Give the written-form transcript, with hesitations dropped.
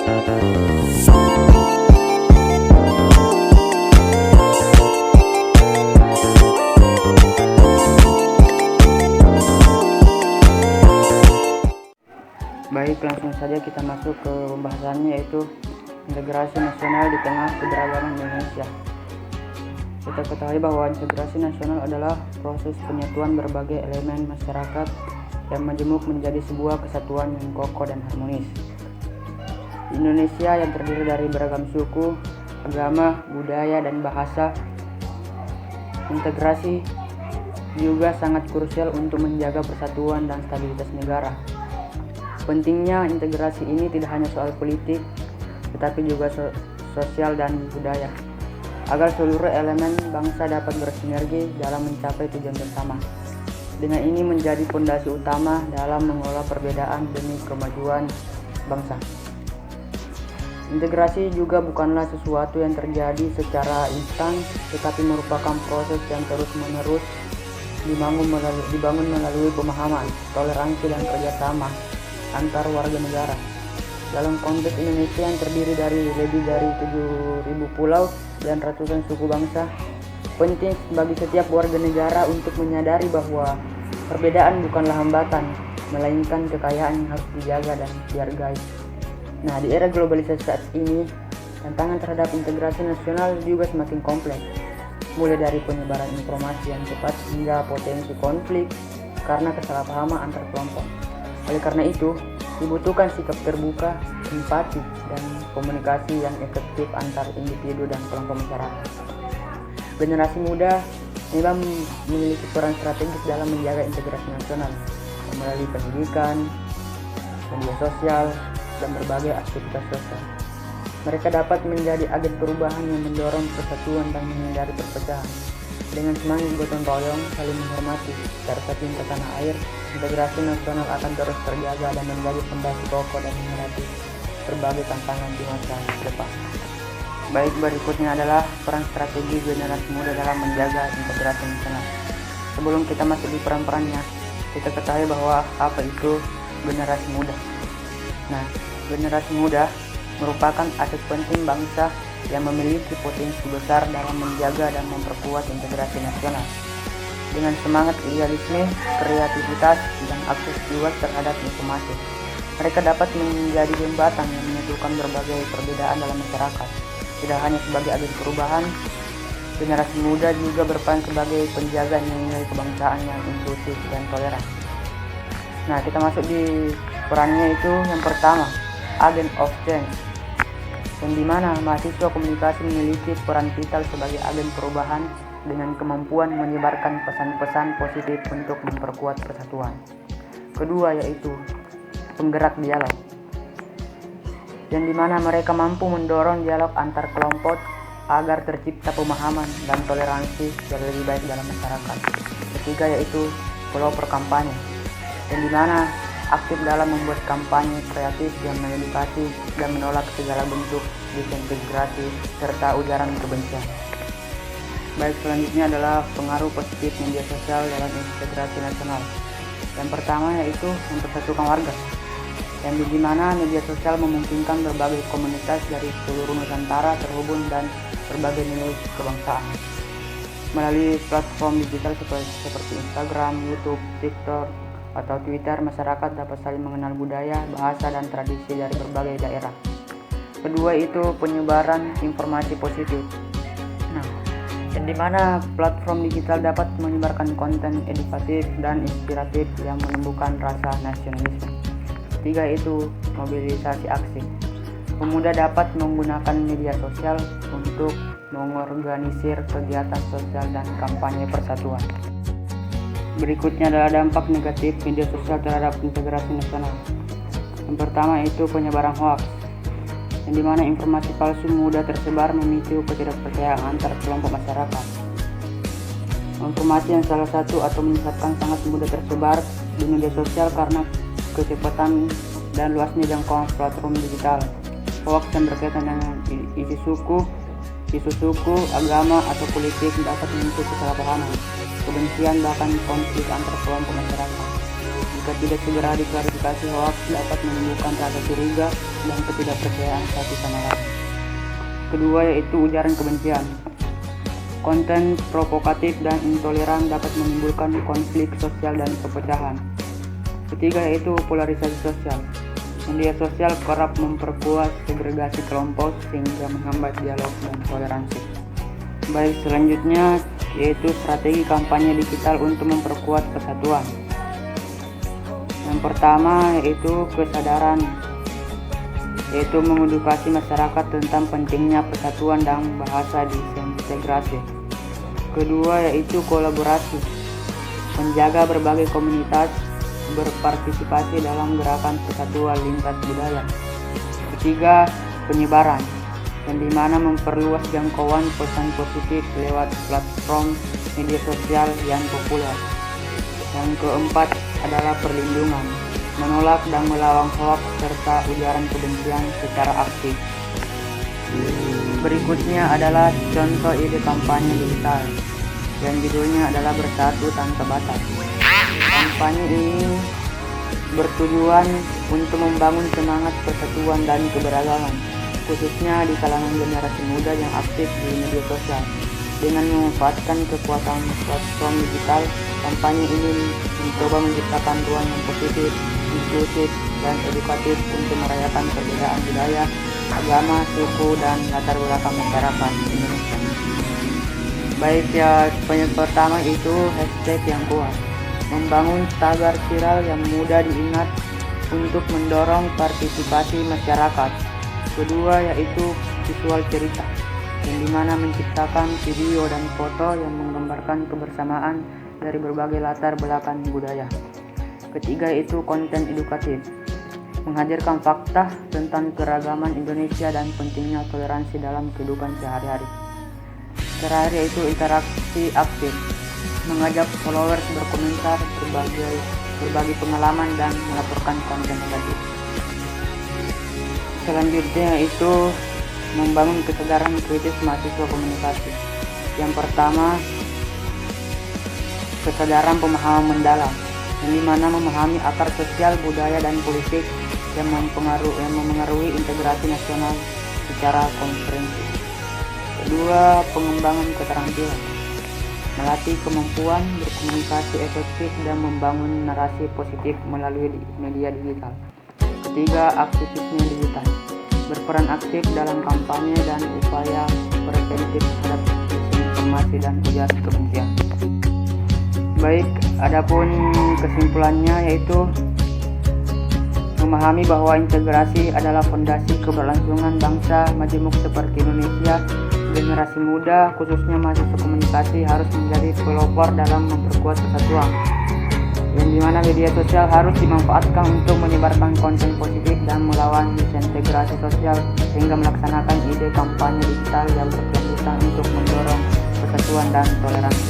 Baik, langsung saja kita masuk ke pembahasannya, yaitu integrasi nasional di tengah keberagaman Indonesia. Kita ketahui bahwa integrasi nasional adalah proses penyatuan berbagai elemen masyarakat yang majemuk menjadi sebuah kesatuan yang kokoh dan harmonis. Indonesia yang terdiri dari beragam suku, agama, budaya, dan bahasa, integrasi juga sangat krusial untuk menjaga persatuan dan stabilitas negara. Pentingnya integrasi ini tidak hanya soal politik, tetapi juga sosial dan budaya, agar seluruh elemen bangsa dapat bersinergi dalam mencapai tujuan bersama. Dengan ini menjadi fondasi utama dalam mengelola perbedaan demi kemajuan bangsa. Integrasi juga bukanlah sesuatu yang terjadi secara instan, tetapi merupakan proses yang terus-menerus dibangun melalui pemahaman, toleransi, dan kerjasama antar warga negara. Dalam konteks Indonesia yang terdiri dari lebih dari 7.000 pulau dan ratusan suku bangsa, penting bagi setiap warga negara untuk menyadari bahwa perbedaan bukanlah hambatan, melainkan kekayaan yang harus dijaga dan dihargai. Nah, di era globalisasi saat ini, tantangan terhadap integrasi nasional juga semakin kompleks, mulai dari penyebaran informasi yang cepat hingga potensi konflik karena kesalahpahaman antar kelompok. Oleh karena itu, dibutuhkan sikap terbuka, empati, dan komunikasi yang efektif antar individu dan kelompok masyarakat. Generasi muda memang memiliki peran strategis dalam menjaga integrasi nasional melalui pendidikan, media sosial, dan berbagai aktivitas sosial. Mereka dapat menjadi agen perubahan yang mendorong persatuan dan menghindari perpecahan. Dengan semangat gotong royong, saling menghormati, serta cinta tanah air, integrasi nasional akan terus terjaga dan menjadi fondasi kokoh dan menghadapi berbagai tantangan di masa depan. Baik, berikutnya adalah peran strategi generasi muda dalam menjaga integrasi nasional. Sebelum kita masuk di peran-perannya, kita ketahui bahwa apa itu generasi muda. Nah, generasi muda merupakan aset penting bangsa yang memiliki potensi besar dalam menjaga dan memperkuat integrasi nasional. Dengan semangat idealisme, kreativitas, dan akses luas terhadap informasi, mereka dapat menjadi jembatan yang menyatukan berbagai perbedaan dalam masyarakat. Tidak hanya sebagai agen perubahan, generasi muda juga berperan sebagai penjaga nilai kebangsaan yang inklusif dan toleran. Nah, kita masuk di perannya, itu yang pertama, agent of change, yang dimana mahasiswa komunikasi memiliki peran vital sebagai agen perubahan dengan kemampuan menyebarkan pesan-pesan positif untuk memperkuat persatuan. Kedua, yaitu penggerak dialog, yang dimana mereka mampu mendorong dialog antar kelompok agar tercipta pemahaman dan toleransi yang lebih baik dalam masyarakat. Ketiga, yaitu pelopor kampanye, yang dimana aktif dalam membuat kampanye kreatif yang mengedukasi dan menolak segala bentuk disintegrasi serta ujaran kebencian. Baik, selanjutnya adalah pengaruh positif media sosial dalam integrasi nasional. Yang pertama yaitu mempersatukan warga, yang dimana media sosial memungkinkan berbagai komunitas dari seluruh Nusantara terhubung dan berbagai nilai kebangsaan. Melalui platform digital seperti Instagram, YouTube, TikTok, atau Twitter, masyarakat dapat saling mengenal budaya, bahasa, dan tradisi dari berbagai daerah. Kedua, itu penyebaran informasi positif. Nah, yang dimana platform digital dapat menyebarkan konten edukatif dan inspiratif yang menumbuhkan rasa nasionalisme. Ketiga, itu mobilisasi aksi. Pemuda dapat menggunakan media sosial untuk mengorganisir kegiatan sosial dan kampanye persatuan. Berikutnya adalah dampak negatif media sosial terhadap integrasi nasional. Yang pertama itu penyebaran hoax, yang dimana informasi palsu mudah tersebar memicu ketidakpercayaan antar kelompok masyarakat. Informasi yang salah satu atau menyesatkan sangat mudah tersebar di media sosial karena kecepatan dan luasnya jangkauan platform digital. Hoax yang berkaitan dengan isu suku, agama, atau politik dapat memicu kesalahpahaman, kebencian, bahkan konflik antar kelompok masyarakat. Jika tidak segera diklarifikasi, hoax dapat menimbulkan rasa curiga dan ketidakpercayaan satu sama lain. Kedua yaitu ujaran kebencian. Konten provokatif dan intoleran dapat menimbulkan konflik sosial dan perpecahan. Ketiga yaitu polarisasi sosial. Media sosial kerap memperkuat segregasi kelompok sehingga menghambat dialog dan toleransi. Baik, selanjutnya yaitu strategi kampanye digital untuk memperkuat persatuan. Yang pertama yaitu kesadaran, yaitu mengedukasi masyarakat tentang pentingnya persatuan dan bahasa disintegrasi. Kedua yaitu kolaborasi, menjaga berbagai komunitas berpartisipasi dalam gerakan persatuan lintas budaya. Ketiga, penyebaran, yang dimana memperluas jangkauan pesan positif lewat platform media sosial yang populer. Yang keempat adalah perlindungan, menolak dan melawan hoax serta ujaran kebencian secara aktif. Berikutnya adalah contoh ide kampanye digital yang judulnya adalah Bersatu Tanpa Batas. Kampanye ini bertujuan untuk membangun semangat persatuan dan keberagaman, khususnya di kalangan generasi muda yang aktif di media sosial. Dengan memanfaatkan kekuatan platform digital, kampanye ini mencoba menciptakan ruang yang positif, inklusif, dan edukatif untuk merayakan perbedaan budaya, agama, suku, dan latar belakang masyarakat Indonesia. Baik ya, yang pertama itu hashtag yang kuat, membangun tagar viral yang mudah diingat untuk mendorong partisipasi masyarakat. Kedua yaitu visual cerita, yang dimana menciptakan video dan foto yang menggambarkan kebersamaan dari berbagai latar belakang budaya. Ketiga itu konten edukatif, menghadirkan fakta tentang keragaman Indonesia dan pentingnya toleransi dalam kehidupan sehari-hari. Terakhir yaitu interaksi aktif, mengajak followers berkomentar, berbagi pengalaman, dan melaporkan konten negatif. Selanjutnya itu membangun kesadaran kritis mahasiswa komunikasi. Yang pertama, kesadaran pemahaman mendalam, yang dimana memahami akar sosial, budaya, dan politik yang mempengaruhi integrasi nasional secara komprehensif. Kedua, pengembangan keterampilan, melatih kemampuan berkomunikasi efektif dan membangun narasi positif melalui media digital. Ketiga, aktivisme digital, berperan aktif dalam kampanye dan upaya preventif terhadap disinformasi dan ujaran kebencian. Baik, adapun kesimpulannya yaitu memahami bahwa integrasi adalah fondasi keberlangsungan bangsa majemuk seperti Indonesia. Generasi muda, khususnya mahasiswa komunikasi, harus menjadi pelopor dalam memperkuat persatuan, yang dimana media sosial harus dimanfaatkan untuk menyebarkan konten positif dan melawan disintegrasi sosial, sehingga melaksanakan ide kampanye digital yang berkelanjutan untuk mendorong persatuan dan toleransi.